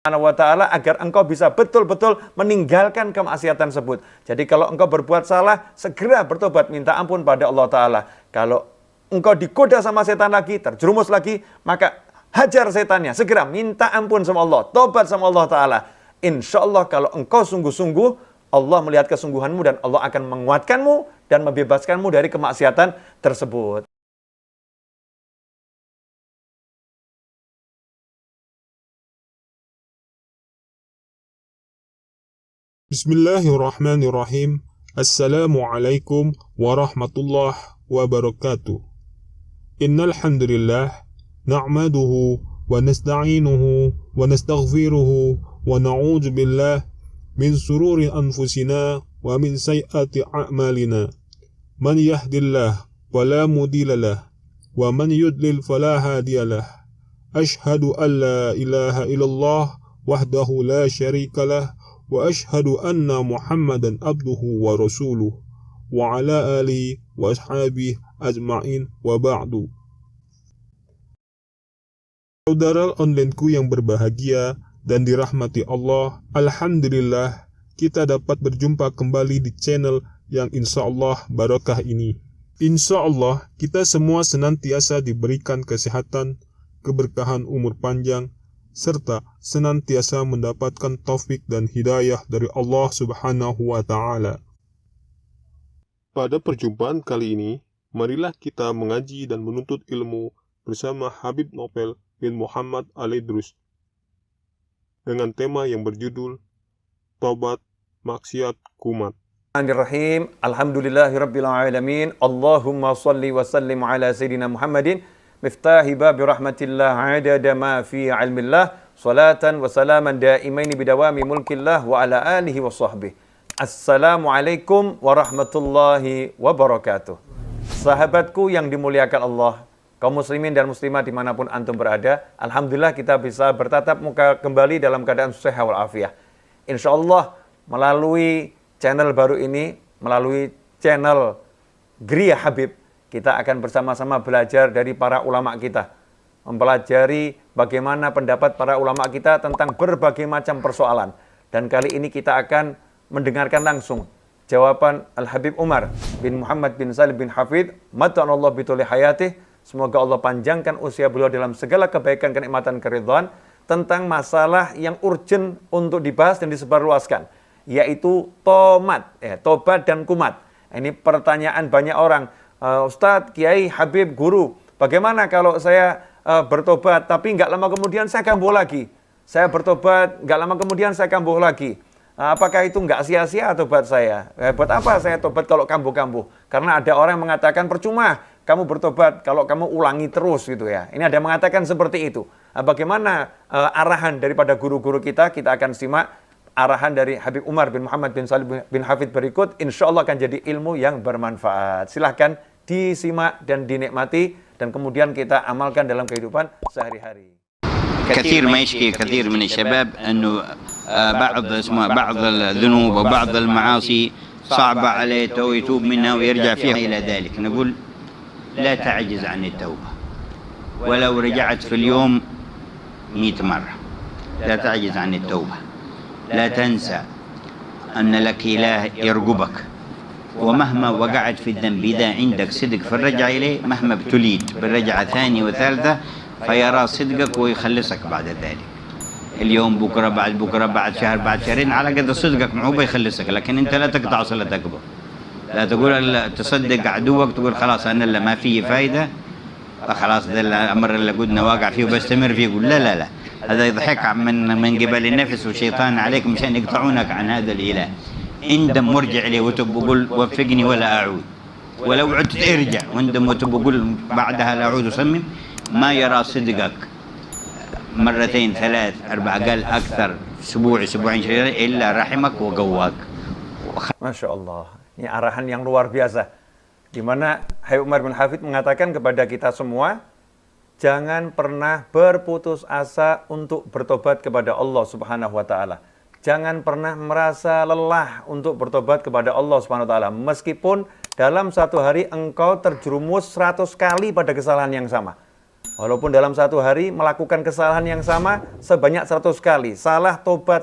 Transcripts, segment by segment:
Subhanahu wa ta'ala agar engkau bisa betul-betul meninggalkan kemaksiatan tersebut. Jadi kalau engkau berbuat salah, segera bertobat, minta ampun pada Allah Ta'ala. Kalau engkau digoda sama setan lagi, terjerumus lagi, maka hajar setannya, segera minta ampun sama Allah, tobat sama Allah Ta'ala. Insya Allah kalau engkau sungguh-sungguh, Allah melihat kesungguhanmu dan Allah akan menguatkanmu dan membebaskanmu dari kemaksiatan tersebut. Bismillahirrahmanirrahim. Assalamualaikum warahmatullahi wabarakatuh. Innal hamdalillah na'maduhu wa nasta'inuhu wa nastaghfiruhu wa na'udzu billah min sururi anfusina wa min sayyiati a'malina. Man yahdillah fala mudilla lahu wa man yudlil fala hadiya lahu. Ashhadu an la ilaha illallah wahdahu la syarika lahu wa ashhadu anna Muhammadan abduhu wa rasuluh wa ala alihi wa ashabihi ajma'in wa ba'du. Saudara onlineku yang berbahagia dan dirahmati Allah, alhamdulillah kita dapat berjumpa kembali di channel yang insya Allah barakah ini. Insya Allah kita semua senantiasa diberikan kesehatan, keberkahan umur panjang, serta senantiasa mendapatkan taufik dan hidayah dari Allah Subhanahu wa Ta'ala. Pada perjumpaan kali ini, marilah kita mengaji dan menuntut ilmu bersama Habib Nopel bin Muhammad Al-Idrus dengan tema yang berjudul Tobat, Maksiat, Kumat. Bismillahirrahmanirrahim. Alhamdulillahirabbil alamin. Allahumma shalli wa sallim ala sayyidina Muhammadin miftahi babi rahmatillah adada ma fi ilmillah salatan wa salaman daimaini bidawami mulkillah wa ala alihi wa sahbihi. Assalamualaikum warahmatullahi wabarakatuh. Sahabatku yang dimuliakan Allah, kaum muslimin dan muslimat dimanapun antum berada, alhamdulillah kita bisa bertatap muka kembali dalam keadaan sehat walafiat. Insyaallah melalui channel baru ini, melalui channel Gria Habib, kita akan bersama-sama belajar dari para ulama kita. Mempelajari bagaimana pendapat para ulama kita tentang berbagai macam persoalan. Dan kali ini kita akan mendengarkan langsung jawaban Al-Habib Umar bin Muhammad bin Salim bin Hafidh, mata'anallahu bituli hayatih. Semoga Allah panjangkan usia beliau dalam segala kebaikan, kenikmatan, keridhaan, tentang masalah yang urgent untuk dibahas dan disebarluaskan, yaitu tobat dan kumat. Ini pertanyaan banyak orang. Ustadz, Kiai, Habib, Guru, bagaimana kalau saya bertobat tapi nggak lama kemudian saya kambuh lagi? Saya bertobat, nggak lama kemudian saya kambuh lagi. Apakah itu nggak sia-sia tobat saya? Buat apa saya tobat kalau kambuh-kambuh? Karena ada orang yang mengatakan percuma kamu bertobat kalau kamu ulangi terus gitu ya. Ini ada yang mengatakan seperti itu. Bagaimana arahan daripada guru-guru kita? Kita akan simak arahan dari Habib Umar bin Muhammad bin Salim bin Hafidh berikut. Insya Allah akan jadi ilmu yang bermanfaat. Silahkan disimak dan dinikmati dan kemudian kita amalkan dalam kehidupan sehari-hari. كثير ما يشكي كثير من الشباب انه بعض الذنوب وبعض المعاصي صعبة عليه يتوب منها ويرجع فيها الى ذلك. نقول لا تعجز عن التوبة ولو رجعت في اليوم 100 مرة. لا تعجز عن التوبة. لا تنسى أن لك إله يرقبك، ومهما وقعت في الذنب إذا عندك صدق في الرجعة إليه، مهما ابتليت بالرجعة ثانية وثالثة فيرى صدقك ويخلصك بعد ذلك. اليوم بكرة بعد بكرة بعد شهر بعد شهرين على قدر صدقك معه بيخلصك، لكن أنت لا تقطع صلتك به. لا تقول تصدق عدوك تقول خلاص أنا اللي ما فيه فايدة خلاص ذا الأمر اللي قدنا واقع فيه وبستمر فيه. يقول لا لا لا، هذا يضحك من قبل النفس والشيطان عليك مشان يقطعونك عن هذا الإله. اندم وارجع إليه وتب وقل وفقني ولا أعود، ولو عدت ارجع واندم وتب وقل بعدها لا أعود وصمم. ما يرى صدقك مرتين ثلاث أربع قال أكثر أسبوع أسبوعين إلا رحمك وقواك. Masya Allah, ini arahan yang luar biasa, di mana Habib Umar bin Hafidh mengatakan kepada kita semua, jangan pernah berputus asa untuk bertobat kepada Allah Subhanahu wa Ta'ala. Jangan pernah merasa lelah untuk bertobat kepada Allah Subhanahu wa Ta'ala, meskipun dalam satu hari engkau terjerumus 100 kali pada kesalahan yang sama. Walaupun dalam satu hari melakukan kesalahan yang sama sebanyak 100 kali. Salah tobat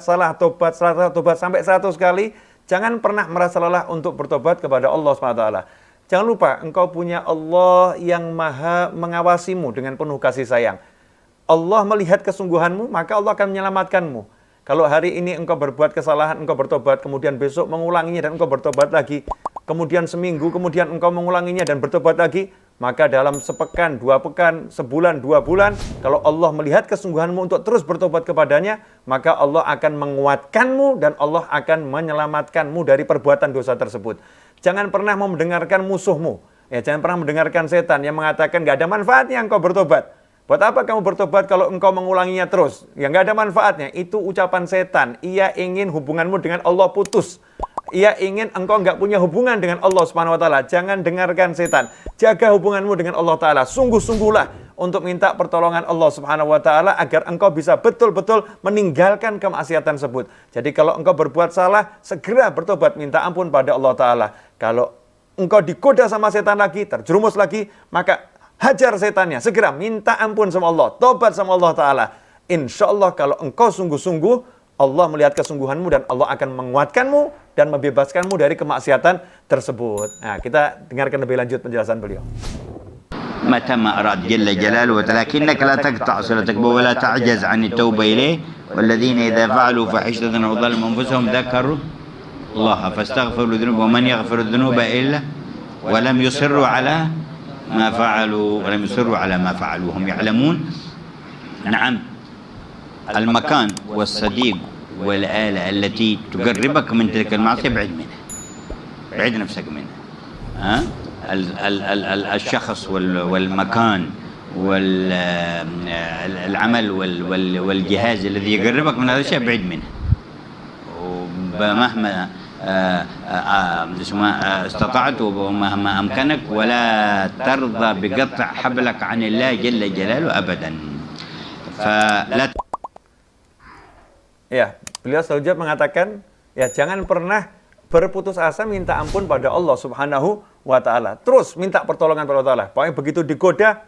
sampai 100 kali. Jangan pernah merasa lelah untuk bertobat kepada Allah SWT. Jangan lupa, engkau punya Allah yang maha mengawasimu dengan penuh kasih sayang. Allah melihat kesungguhanmu, maka Allah akan menyelamatkanmu. Kalau hari ini engkau berbuat kesalahan, engkau bertobat, kemudian besok mengulanginya dan engkau bertobat lagi, kemudian seminggu, kemudian engkau mengulanginya dan bertobat lagi, maka dalam sepekan, 2 pekan, sebulan, 2 bulan, kalau Allah melihat kesungguhanmu untuk terus bertobat kepadanya, maka Allah akan menguatkanmu dan Allah akan menyelamatkanmu dari perbuatan dosa tersebut. Jangan pernah mau mendengarkan musuhmu. Ya, jangan pernah mendengarkan setan yang mengatakan nggak ada manfaatnya engkau bertobat. Buat apa kamu bertobat kalau engkau mengulanginya terus? Ya nggak ada manfaatnya. Itu ucapan setan. Ia ingin hubunganmu dengan Allah putus. Ia ingin engkau nggak punya hubungan dengan Allah Subhanahu wa taala. Jangan dengarkan setan. Jaga hubunganmu dengan Allah taala. Sungguh-sungguhlah untuk minta pertolongan Allah Subhanahu wa taala agar engkau bisa betul-betul meninggalkan kemaksiatan tersebut. Jadi kalau engkau berbuat salah, segera bertobat minta ampun pada Allah taala. Kalau engkau digoda sama setan lagi, terjerumus lagi, maka hajar setannya. Segera minta ampun sama Allah, tobat sama Allah taala. Insya Allah kalau engkau sungguh-sungguh, Allah melihat kesungguhanmu dan Allah akan menguatkanmu dan membebaskanmu dari kemaksiatan tersebut. Nah, kita dengarkan lebih lanjut penjelasan beliau. متى ما أراد جل جلاله ولكنك لا تقطع صلتك ولا تعجز عن التوبة إليه والذين إذا فعلوا فاحشة أو ظلموا أنفسهم ذكروا الله فاستغفروا الذنوب ومن يغفر الذنوب إلا ولم يصروا على ما فعلوا هم يعلمون. نعم، المكان والصديق والآلة التي تقربك من تلك المعصية بعد منها، بعد نفسك منها. الشخص والمكان والعمل والجهاز الذي يقربك من هذا الشيء بعد منه، ومهما استطعت ومهما أمكنك، ولا ترضى بقطع حبلك عن الله جل جلاله أبدا. فلا. Ya, beliau selanjutnya mengatakan, ya jangan pernah berputus asa minta ampun pada Allah Subhanahu wa taala. Terus minta pertolongan pada Allah taala. Pokoknya begitu digoda,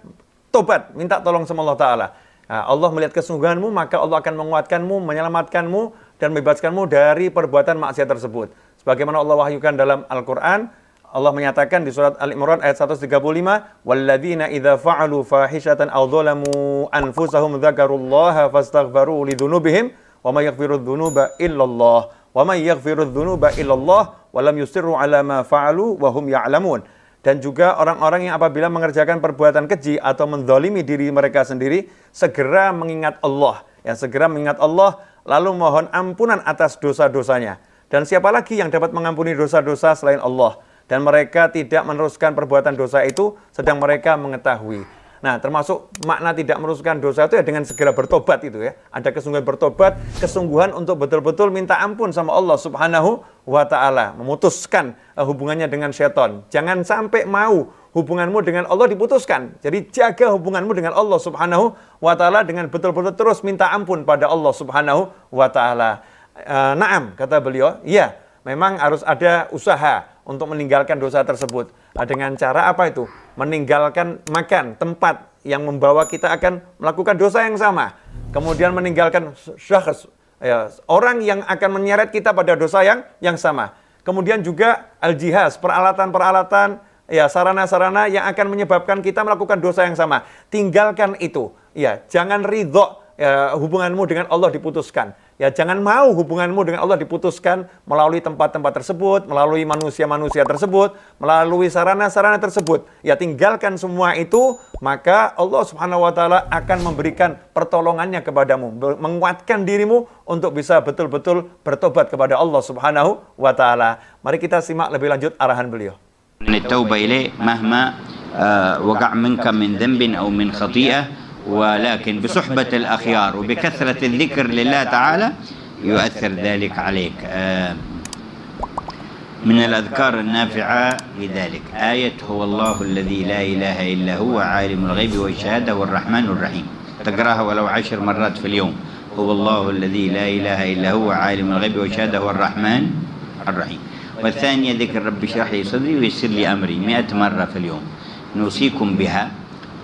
tobat, minta tolong sama Allah taala. Nah, Allah melihat kesungguhanmu, maka Allah akan menguatkanmu, menyelamatkanmu dan membebaskanmu dari perbuatan maksiat tersebut. Sebagaimana Allah wahyukan dalam Al-Qur'an, Allah menyatakan di surat Al-Imran ayat 135, "Walladzina idza fa'alu fahishatan aw dzalamu anfusahum dzakarullaha fastaghfaru lidzunubihim wa may yaghfiru dzunuba illallah." Wa may yaghfiru dzunuba illallah wa lam yusirru ala ma fa'alu wa hum ya'lamun. Dan juga orang-orang yang apabila mengerjakan perbuatan keji atau menzalimi diri mereka sendiri, segera mengingat Allah. Ya, segera mengingat Allah lalu mohon ampunan atas dosa-dosanya. Dan siapa lagi yang dapat mengampuni dosa-dosa selain Allah? Dan mereka tidak meneruskan perbuatan dosa itu sedang mereka mengetahui. Nah, termasuk makna tidak meneruskan dosa itu ya dengan segera bertobat itu ya. Ada kesungguhan bertobat, kesungguhan untuk betul-betul minta ampun sama Allah Subhanahu wa taala, memutuskan hubungannya dengan syaitan. Jangan sampai mau hubunganmu dengan Allah diputuskan. Jadi jaga hubunganmu dengan Allah Subhanahu wa taala dengan betul-betul terus minta ampun pada Allah Subhanahu wa taala. Naam, kata beliau, ya, memang harus ada usaha untuk meninggalkan dosa tersebut. Dengan cara apa itu? Meninggalkan makan, tempat yang membawa kita akan melakukan dosa yang sama. Kemudian meninggalkan syakhs, ya, orang yang akan menyeret kita pada dosa yang sama. Kemudian juga al-jihaz, peralatan-peralatan, ya, sarana-sarana yang akan menyebabkan kita melakukan dosa yang sama. Tinggalkan itu. Ya, jangan ridho ya, hubunganmu dengan Allah diputuskan. Ya, jangan mau hubunganmu dengan Allah diputuskan melalui tempat-tempat tersebut, melalui manusia-manusia tersebut, melalui sarana-sarana tersebut. Ya, tinggalkan semua itu, maka Allah Subhanahu wa taala akan memberikan pertolongannya kepadamu, menguatkan dirimu untuk bisa betul-betul bertobat kepada Allah Subhanahu wa taala. Mari kita simak lebih lanjut arahan beliau. التوبة إليه مهما وقع منك من ذنب أو من خطيئة، ولكن بصحبة الأخيار وبكثرة الذكر لله تعالى يؤثر ذلك عليك. من الأذكار النافعة لذلك آية هو الله الذي لا إله إلا هو عالم الغيب والشهادة والرحمن الرحيم، تقرأها ولو 10 مرات في اليوم. هو الله الذي لا إله إلا هو عالم الغيب والشهادة والرحمن الرحيم. والثانية ذكر رب اشرح لي صدري ويسر لي أمري 100 مرة في اليوم. نوصيكم بها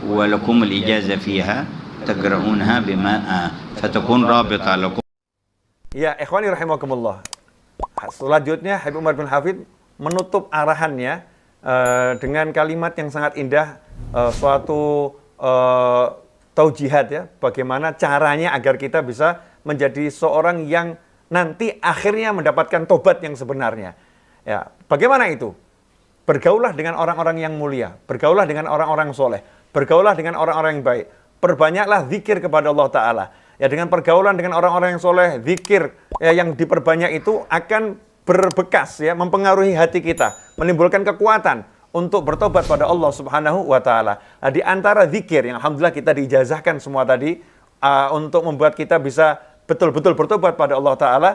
ولكم الإجازة فيها تقرؤونها بما فتكون رابطة لكم. Ya, ikhwani rahimakumullah. Selanjutnya Habib Umar bin Hafid menutup arahannya dengan kalimat yang sangat indah, suatu taujihat ya, bagaimana caranya agar kita bisa menjadi seorang yang nanti akhirnya mendapatkan tobat yang sebenarnya. Ya, bagaimana itu? Bergaulah dengan orang-orang yang mulia, bergaulah dengan orang-orang soleh, bergaulah dengan orang-orang yang baik, perbanyaklah zikir kepada Allah Ta'ala. Ya, dengan pergaulan dengan orang-orang yang soleh, zikir ya, yang diperbanyak itu akan berbekas ya, mempengaruhi hati kita, menimbulkan kekuatan untuk bertobat pada Allah Subhanahu wa Ta'ala. Nah, di antara zikir yang alhamdulillah kita diijazahkan semua tadi untuk membuat kita bisa betul-betul bertobat pada Allah Ta'ala,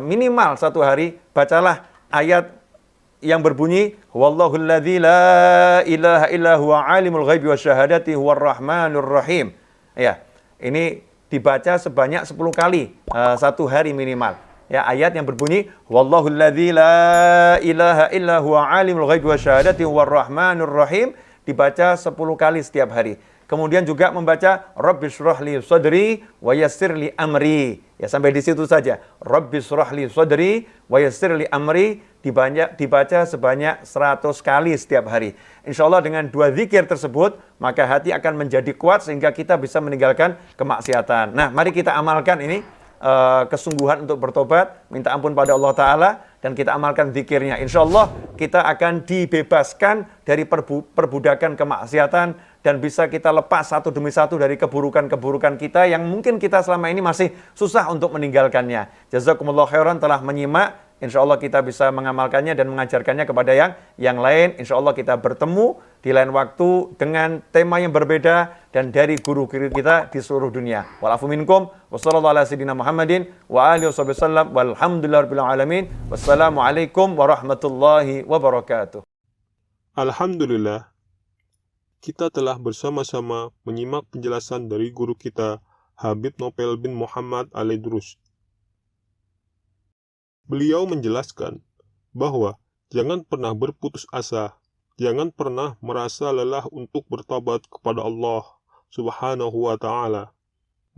minimal satu hari bacalah ayat yang berbunyi Wallahul ladzi la ilaha illa huwa alimul ghaibi wasyahadati huwar rahmanur rahim. Ya, ini dibaca sebanyak 10 kali satu hari minimal. Ya, ayat yang berbunyi Wallahul ladzi la ilaha illa huwa alimul ghaibi wasyahadati huwar rahmanur rahim dibaca 10 kali setiap hari. Kemudian juga membaca Rabbishrah li sadri wa yassir li amri. Ya, sampai di situ saja. Rabbishrah li sadri wa yassir li amri dibaca sebanyak 100 kali setiap hari. Insya Allah dengan 2 zikir tersebut, maka hati akan menjadi kuat sehingga kita bisa meninggalkan kemaksiatan. Nah, mari kita amalkan ini, kesungguhan untuk bertobat, minta ampun pada Allah Ta'ala, dan kita amalkan zikirnya. Insya Allah kita akan dibebaskan dari perbudakan kemaksiatan, dan bisa kita lepas satu demi satu dari keburukan-keburukan kita yang mungkin kita selama ini masih susah untuk meninggalkannya. Jazakumullah khairan telah menyimak. Insya Allah kita bisa mengamalkannya dan mengajarkannya kepada yang lain. Insya Allah kita bertemu di lain waktu dengan tema yang berbeda dan dari guru-guru kita di seluruh dunia. Wa'alafu minkum, wassallallahu ala sayyidina Muhammadin, wa alihi wasallam, walhamdulillahirabbil alamin, wassalamualaikum warahmatullahi wabarakatuh. Alhamdulillah, kita telah bersama-sama menyimak penjelasan dari guru kita, Habib Nopel bin Muhammad Al-Idrus. Beliau menjelaskan bahwa jangan pernah berputus asa, jangan pernah merasa lelah untuk bertobat kepada Allah Subhanahu wa Ta'ala.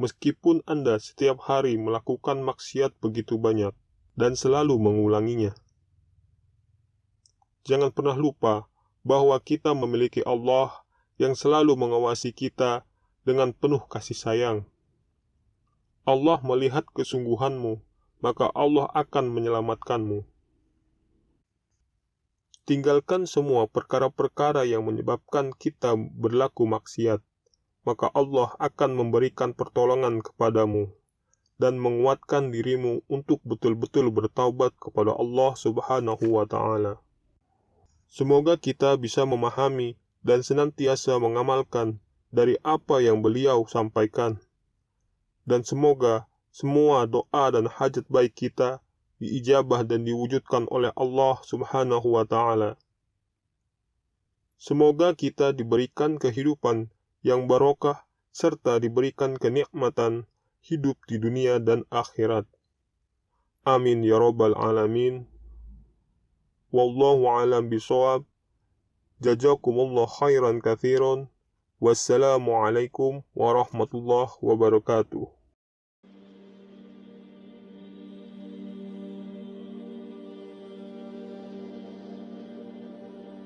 Meskipun Anda setiap hari melakukan maksiat begitu banyak dan selalu mengulanginya. Jangan pernah lupa bahwa kita memiliki Allah yang selalu mengawasi kita dengan penuh kasih sayang. Allah melihat kesungguhanmu, maka Allah akan menyelamatkanmu. Tinggalkan semua perkara-perkara yang menyebabkan kita berlaku maksiat, maka Allah akan memberikan pertolongan kepadamu dan menguatkan dirimu untuk betul-betul bertaubat kepada Allah Subhanahu wa Ta'ala. Semoga kita bisa memahami dan senantiasa mengamalkan dari apa yang beliau sampaikan. Dan semoga semua doa dan hajat baik kita diijabah dan diwujudkan oleh Allah Subhanahu wa Ta'ala. Semoga kita diberikan kehidupan yang barokah serta diberikan kenikmatan hidup di dunia dan akhirat. Amin ya rabbal alamin. Wallahu a'lam bishawab. Jazakumullah khairan katsiran. Wassalamualaikum warahmatullahi wabarakatuh.